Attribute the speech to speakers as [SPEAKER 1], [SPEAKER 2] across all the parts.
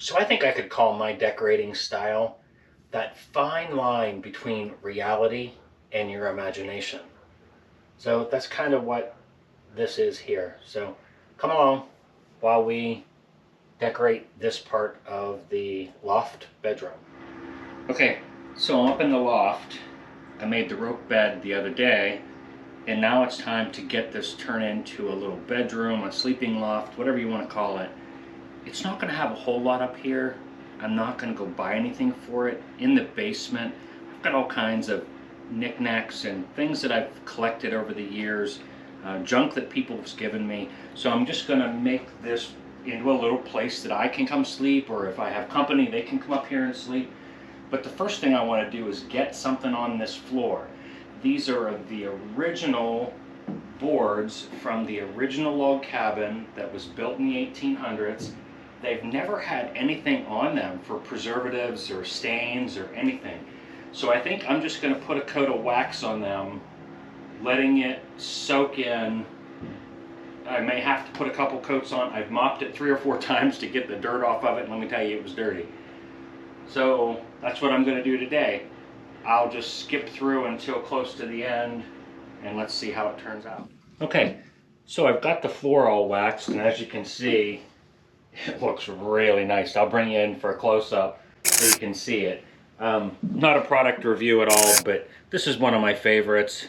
[SPEAKER 1] So I think I could call my decorating style that fine line between reality and your imagination. So that's kind of what this is here. So come along while we decorate this part of the loft bedroom. Okay, so I'm up in the loft. I made the rope bed the other day, and now it's time to get this turned into a little bedroom, a sleeping loft, whatever you want to call it. It's not going to have a whole lot up here. I'm not going to go buy anything for it. In the basement, I've got all kinds of knickknacks and things that I've collected over the years, junk that people have given me. So I'm just going to make this into a little place that I can come sleep, or if I have company, they can come up here and sleep. But the first thing I want to do is get something on this floor. These are the original boards from the original log cabin that was built in the 1800s. They've never had anything on them for preservatives or stains or anything. So I think I'm just going to put a coat of wax on them, letting it soak in. I may have to put a couple coats on. I've mopped it 3 or 4 times to get the dirt off of it, and let me tell you, it was dirty. So that's what I'm going to do today. I'll just skip through until close to the end, and let's see how it turns out. Okay, so I've got the floor all waxed, and as you can see, it looks really nice. I'll bring you in for a close-up so you can see it. Not a product review at all, but this is one of my favorites.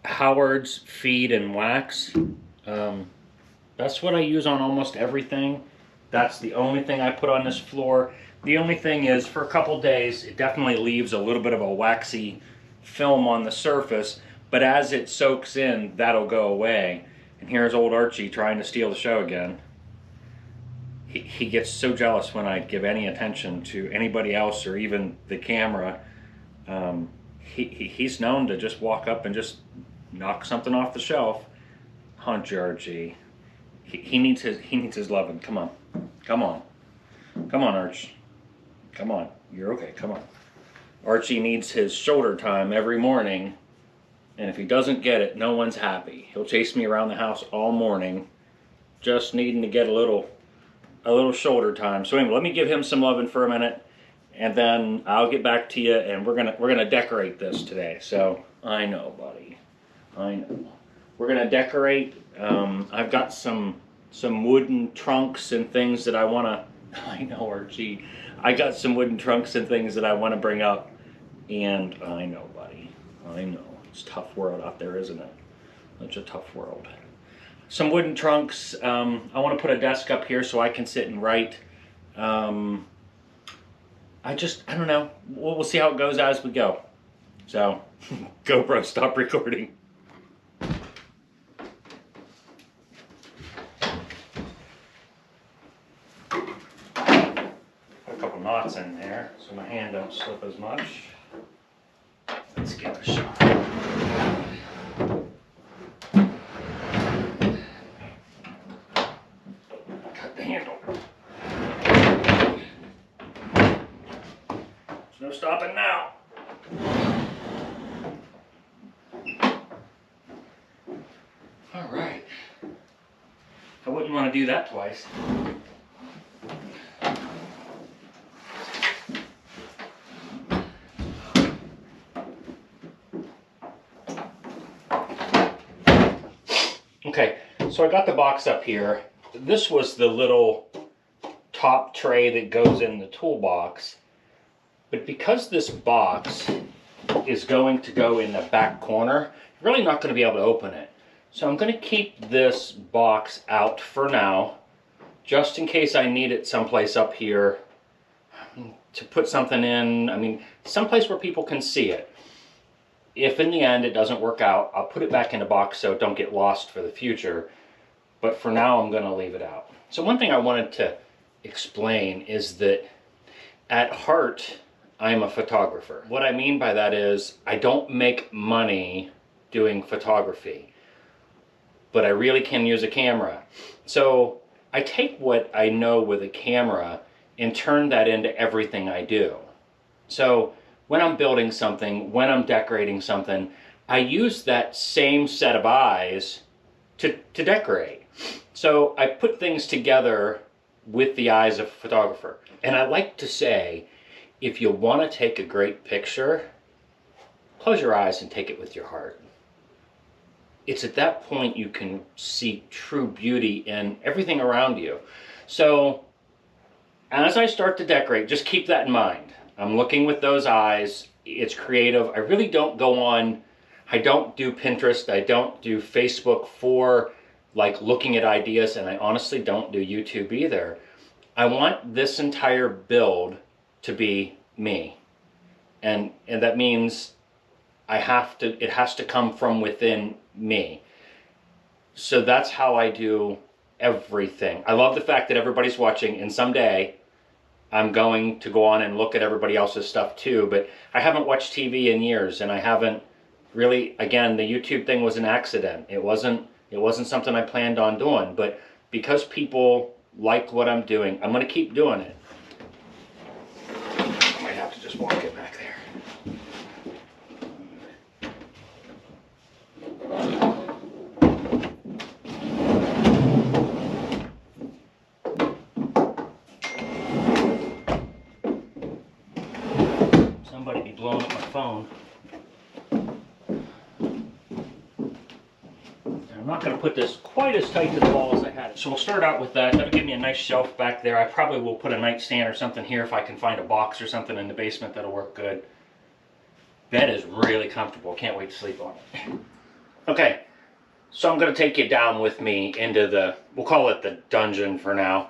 [SPEAKER 1] Howard's Feed and Wax. That's what I use on almost everything. That's the only thing I put on this floor. The only thing is, for a couple days, it definitely leaves a little bit of a waxy film on the surface, but as it soaks in, that'll go away. And here's old Archie trying to steal the show again. He gets so jealous when I give any attention to anybody else or even the camera. He's known to just walk up and just knock something off the shelf. Hunch Archie. He needs his loving. Come on. Come on. Come on, Arch. Come on. You're okay. Come on. Archie needs his shoulder time every morning, and if he doesn't get it, no one's happy. He'll chase me around the house all morning, just needing to get a little shoulder time. So anyway, let me give him some loving for a minute, and then I'll get back to you, and we're gonna decorate this today. So I know, buddy. I know. We're gonna decorate. I've got some wooden trunks and things that I wanna. I know, Archie. I got some wooden trunks and things that I want to bring up, and I know, buddy. I know. It's a tough world out there, isn't it? It's a tough world. Some wooden trunks. I want to put a desk up here so I can sit and write. I don't know. We'll see how it goes as we go. So, GoPro, stop recording. Knots in there so my hand don't slip as much. Let's give it a shot. Cut the handle. There's no stopping now. All right. I wouldn't want to do that twice. Okay, so I got the box up here. This was the little top tray that goes in the toolbox. But because this box is going to go in the back corner, you're really not going to be able to open it. So I'm going to keep this box out for now, just in case I need it someplace up here to put something in. I mean, someplace where people can see it. If in the end it doesn't work out, I'll put it back in the box so it don't get lost for the future. But for now, I'm going to leave it out. So one thing I wanted to explain is that at heart, I'm a photographer. What I mean by that is I don't make money doing photography, but I really can use a camera. So I take what I know with a camera and turn that into everything I do. So when I'm building something, when I'm decorating something, I use that same set of eyes to decorate. So I put things together with the eyes of a photographer. And I like to say, if you want to take a great picture, close your eyes and take it with your heart. It's at that point you can see true beauty in everything around you. So as I start to decorate, just keep that in mind. I'm looking with those eyes. It's creative. I really don't go on, I don't do Pinterest. I don't do Facebook for like looking at ideas, and I honestly don't do YouTube either. I want this entire build to be me. And that means it has to come from within me. So that's how I do everything. I love the fact that everybody's watching, and someday I'm going to go on and look at everybody else's stuff too, but I haven't watched TV in years, and I haven't really, again, the YouTube thing was an accident. It wasn't something I planned on doing, but because people like what I'm doing, I'm going to keep doing it. I might have to just walk it back there. Somebody be blowing up my phone. I'm not going to put this quite as tight to the wall as I had it. So we'll start out with that. That'll give me a nice shelf back there. I probably will put a nightstand or something here if I can find a box or something in the basement that'll work good. Bed is really comfortable. Can't wait to sleep on it. Okay, so I'm going to take you down with me into the, we'll call it the dungeon for now.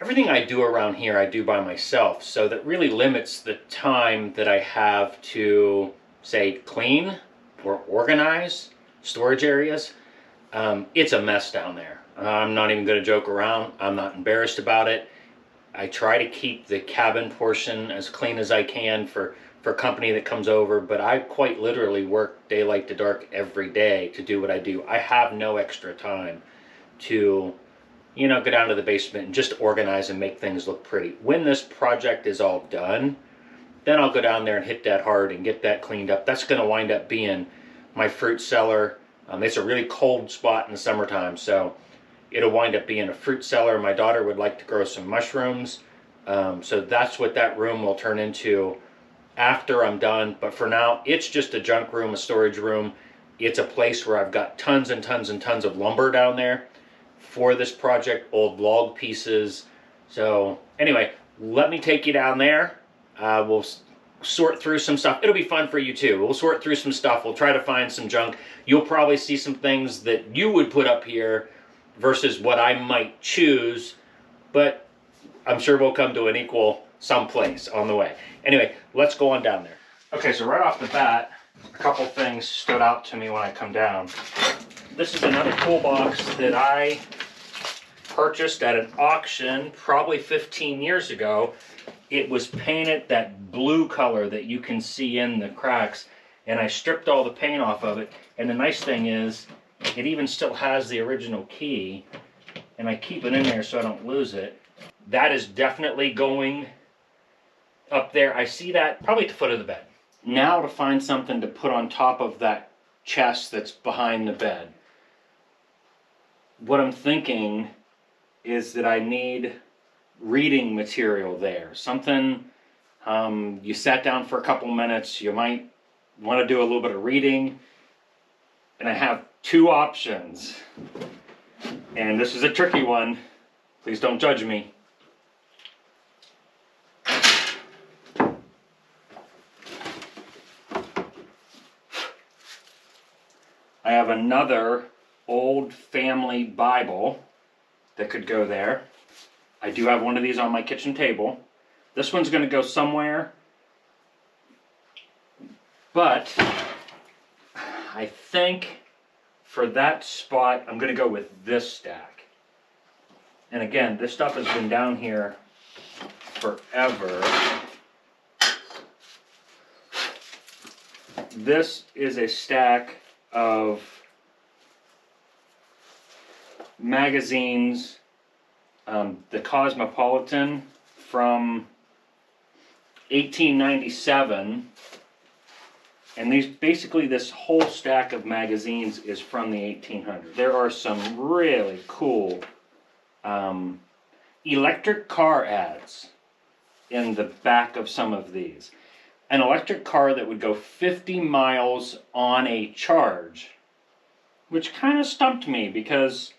[SPEAKER 1] Everything I do around here I do by myself, so that really limits the time that I have to, say, clean or organize storage areas. It's a mess down there. I'm not even going to joke around. I'm not embarrassed about it. I try to keep the cabin portion as clean as I can for company that comes over, but I quite literally work daylight to dark every day to do what I do. I have no extra time to, you know, go down to the basement and just organize and make things look pretty. When this project is all done, then I'll go down there and hit that hard and get that cleaned up. That's going to wind up being my fruit cellar. It's a really cold spot in the summertime, so it'll wind up being a fruit cellar. My daughter would like to grow some mushrooms, so that's what that room will turn into after I'm done. But for now, it's just a junk room, a storage room. It's a place where I've got tons and tons and tons of lumber down there for this project, old log pieces. So anyway, let me take you down there. We'll sort through some stuff. It'll be fun for you too. We'll sort through some stuff. We'll try to find some junk. You'll probably see some things that you would put up here versus what I might choose, but I'm sure we'll come to an equal someplace on the way. Anyway, let's go on down there. Okay, so right off the bat, a couple things stood out to me when I come down. This is another toolbox that I purchased at an auction probably 15 years ago. It was painted that blue color that you can see in the cracks, and I stripped all the paint off of it. And the nice thing is, it even still has the original key, and I keep it in there so I don't lose it. That is definitely going up there. I see that probably at the foot of the bed. Now to find something to put on top of that chest that's behind the bed. What I'm thinking is that I need reading material there. Something, you sat down for a couple minutes, you might want to do a little bit of reading. And I have two options. And this is a tricky one. Please don't judge me. I have another old family Bible that could go there. I do have one of these on my kitchen table. This one's going to go somewhere, but I think for that spot I'm going to go with this stack. And again, this stuff has been down here forever. This is a stack of magazines, the Cosmopolitan from 1897, and these basically this whole stack of magazines is from the 1800s. There are some really cool, electric car ads in the back of some of these. An electric car that would go 50 miles on a charge, which kind of stumped me because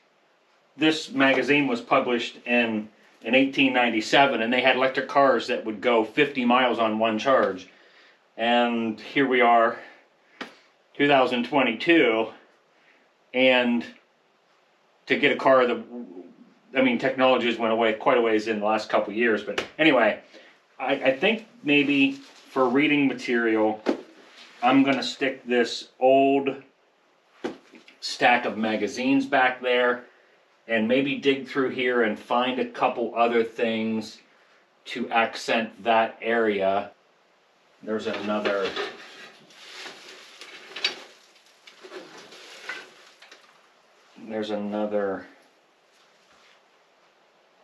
[SPEAKER 1] this magazine was published in 1897, and they had electric cars that would go 50 miles on one charge. And here we are, 2022, and to get a car that, I mean, technology has went away quite a ways in the last couple of years, but anyway, I think maybe for reading material, I'm going to stick this old stack of magazines back there and maybe dig through here and find a couple other things to accent that area. There's another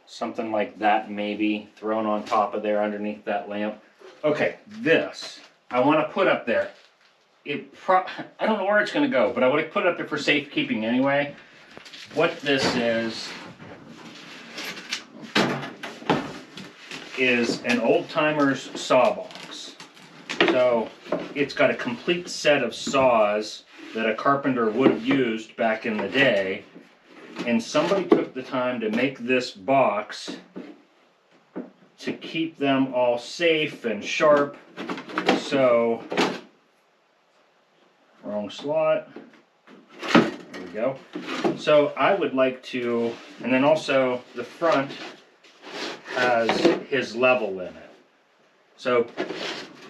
[SPEAKER 1] something like that maybe thrown on top of there underneath that lamp. Okay, this I want to put up there. I don't know where it's going to go, but I want to put it up there for safekeeping anyway. What this is an old-timer's sawbox. So it's got a complete set of saws that a carpenter would have used back in the day, and somebody took the time to make this box to keep them all safe and sharp. So, wrong slot. There we go. So I would like to, and then also the front has his level in it. So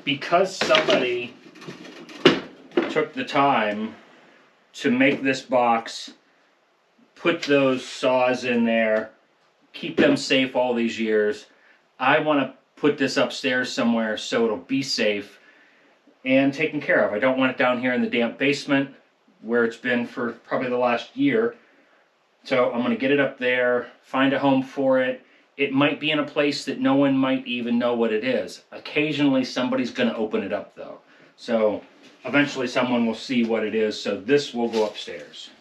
[SPEAKER 1] because somebody took the time to make this box, put those saws in there, keep them safe all these years, I want to put this upstairs somewhere so it'll be safe and taken care of. I don't want it down here in the damp basement where it's been for probably the last year. So I'm going to get it up there, find a home for it. It might be in a place that no one might even know what it is. Occasionally somebody's going to open it up though. So eventually someone will see what it is. So this will go upstairs.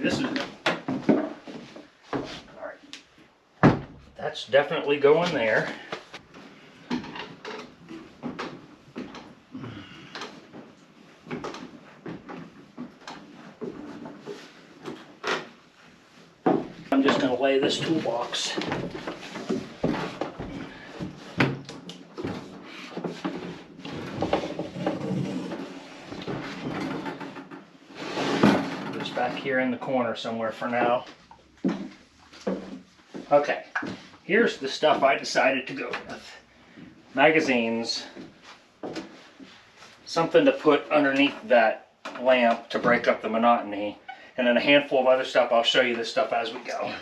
[SPEAKER 1] This is all right. That's definitely going there. I'm just going to lay this toolbox. Back here in the corner somewhere for now. Okay, here's the stuff I decided to go with. Magazines, something to put underneath that lamp to break up the monotony, and then a handful of other stuff. I'll show you this stuff as we go.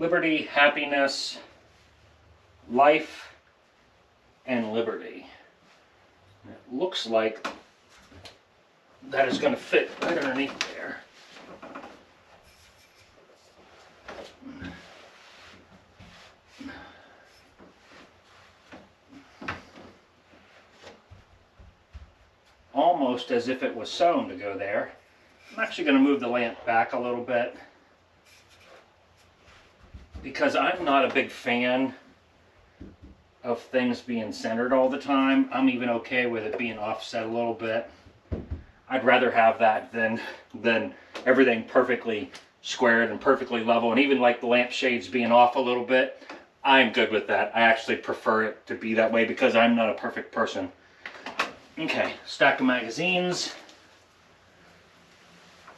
[SPEAKER 1] Liberty, happiness, life, and liberty. It looks like that is going to fit right underneath there. Almost as if it was sewn to go there. I'm actually going to move the lamp back a little bit, because I'm not a big fan of things being centered all the time. I'm even okay with it being offset a little bit. I'd rather have that than everything perfectly squared and perfectly level, and even like the lampshades being off a little bit. I'm good with that. I actually prefer it to be that way because I'm not a perfect person. Okay, stack of magazines.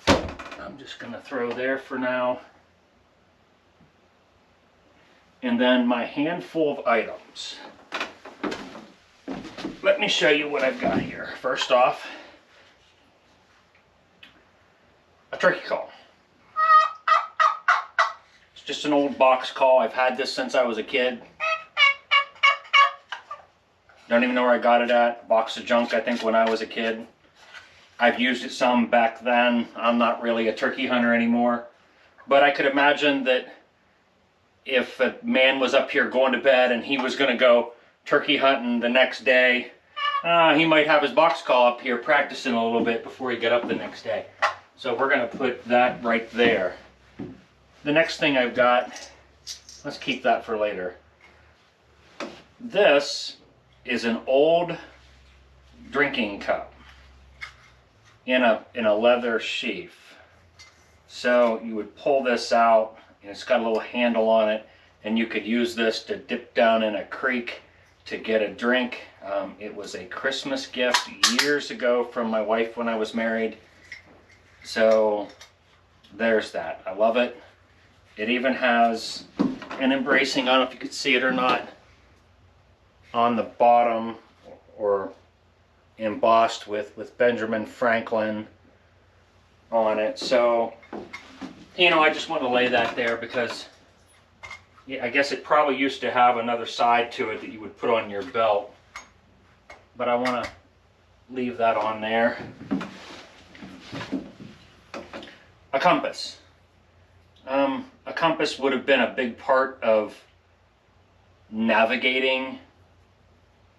[SPEAKER 1] I'm just going to throw there for now. And then my handful of items. Let me show you what I've got here. First off, a turkey call. It's Just an old box call. I've had this since I was a kid. Don't even know where I got it at. Box of junk, I think, when I was a kid. I've used it some back then. I'm not really a turkey hunter anymore. But I could imagine that if a man was up here going to bed and he was going to go turkey hunting the next day, he might have his box call up here practicing a little bit before he get up the next day. So we're going to put that right there. The next thing I've got, let's keep that for later. This is an old drinking cup in a leather sheath. So you would pull this out, and it's got a little handle on it, and you could use this to dip down in a creek to get a drink. It was a Christmas gift years ago from my wife when I was married. So there's that. I love it. It even has an embracing, I don't know if you could see it or not, on the bottom, or embossed with Benjamin Franklin on it. So, you know, I just want to lay that there because, yeah, I guess it probably used to have another side to it that you would put on your belt. But I want to leave that on there. A compass. A compass would have been a big part of navigating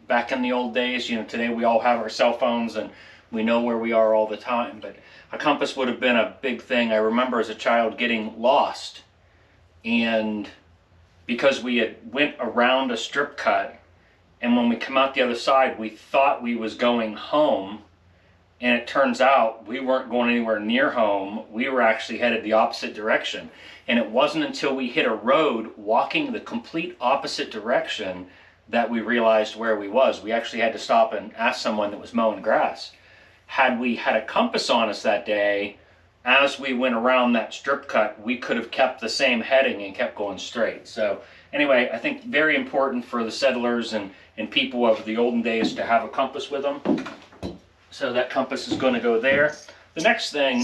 [SPEAKER 1] back in the old days. You know, today we all have our cell phones and we know where we are all the time, but a compass would have been a big thing. I remember as a child getting lost, and because we had went around a strip cut, and when we come out the other side we thought we was going home, and it turns out we weren't going anywhere near home. We were actually headed the opposite direction. And it wasn't until we hit a road walking the complete opposite direction that we realized where we was. We actually had to stop and ask someone that was mowing grass. Had we had a compass on us that day, as we went around that strip cut, we could have kept the same heading and kept going straight. So anyway, I think very important for the settlers and people of the olden days to have a compass with them. So that compass is going to go there. The next thing,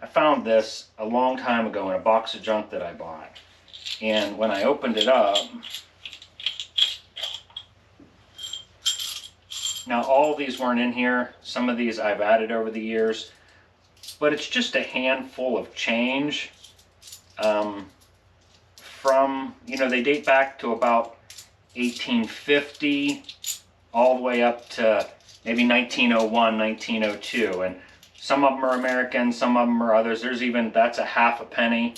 [SPEAKER 1] I found this a long time ago in a box of junk that I bought. And when I opened it up, now all of these weren't in here. Some of these I've added over the years. But it's just a handful of change from, you know, they date back to about 1850 all the way up to maybe 1901, 1902, and some of them are American, some of them are others. There's even, that's a half a penny.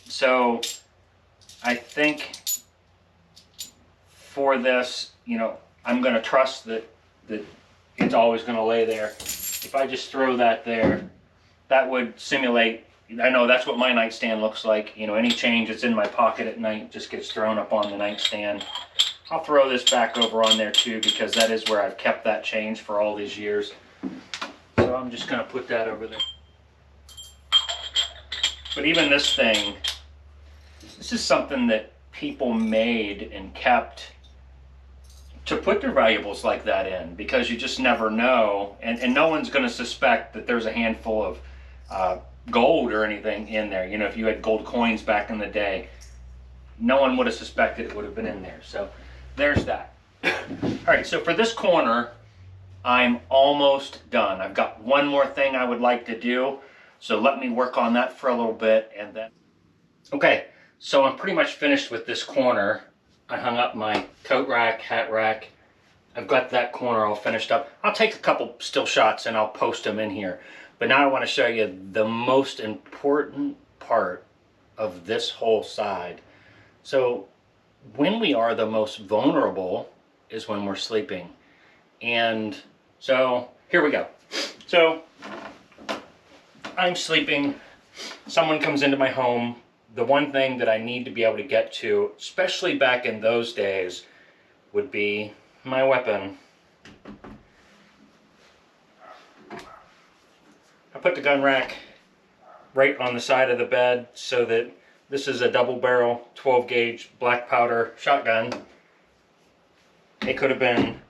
[SPEAKER 1] So I think for this, you know, I'm going to trust that it's always going to lay there. If I just throw that there, that would simulate, I know that's what my nightstand looks like. You know, any change that's in my pocket at night just gets thrown up on the nightstand. I'll throw this back over on there too, because that is where I've kept that change for all these years. So I'm just going to put that over there. But even this thing, this is something that people made and kept to put their valuables like that in, because you just never know, and no one's going to suspect that there's a handful of gold or anything in there. You know, if you had gold coins back in the day, no one would have suspected it would have been in there. So there's that. All right, so for this corner, I'm almost done. I've got one more thing I would like to do, so let me work on that for a little bit, and then... Okay, so I'm pretty much finished with this corner. I hung up my coat rack, hat rack. I've got that corner all finished up. I'll take a couple still shots and I'll post them in here. But now I want to show you the most important part of this whole side. So when we are the most vulnerable is when we're sleeping. And so here we go. So I'm sleeping, someone comes into my home. The one thing that I need to be able to get to, especially back in those days, would be my weapon. I put the gun rack right on the side of the bed so that this is a double barrel 12 gauge black powder shotgun. It could have been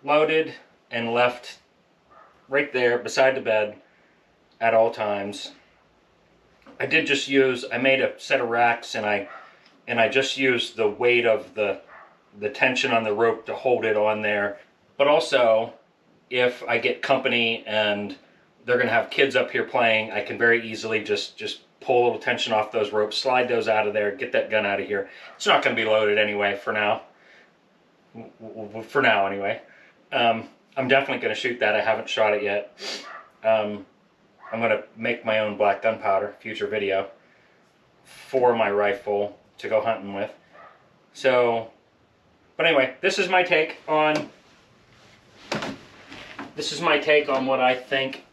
[SPEAKER 1] loaded and left right there beside the bed at all times. I did just use, I made a set of racks, and I just used the weight of the tension on the rope to hold it on there. But also, if I get company and they're going to have kids up here playing, I can very easily just pull a little tension off those ropes, slide those out of there, get that gun out of here. It's not going to be loaded anyway for now. For now, anyway. I'm definitely going to shoot that. I haven't shot it yet. I'm going to make my own black gunpowder, future video, for my rifle to go hunting with. So, but anyway, this is my take on what I think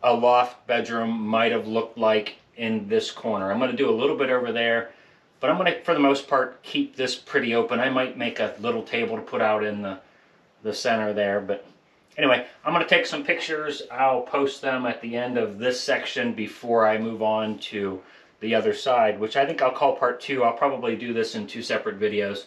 [SPEAKER 1] a loft bedroom might have looked like in this corner. I'm going to do a little bit over there, but I'm going to, for the most part, keep this pretty open. I might make a little table to put out in the center there, but anyway, I'm going to take some pictures. I'll post them at the end of this section before I move on to the other side, which I think I'll call part 2. I'll probably do this in 2 separate videos.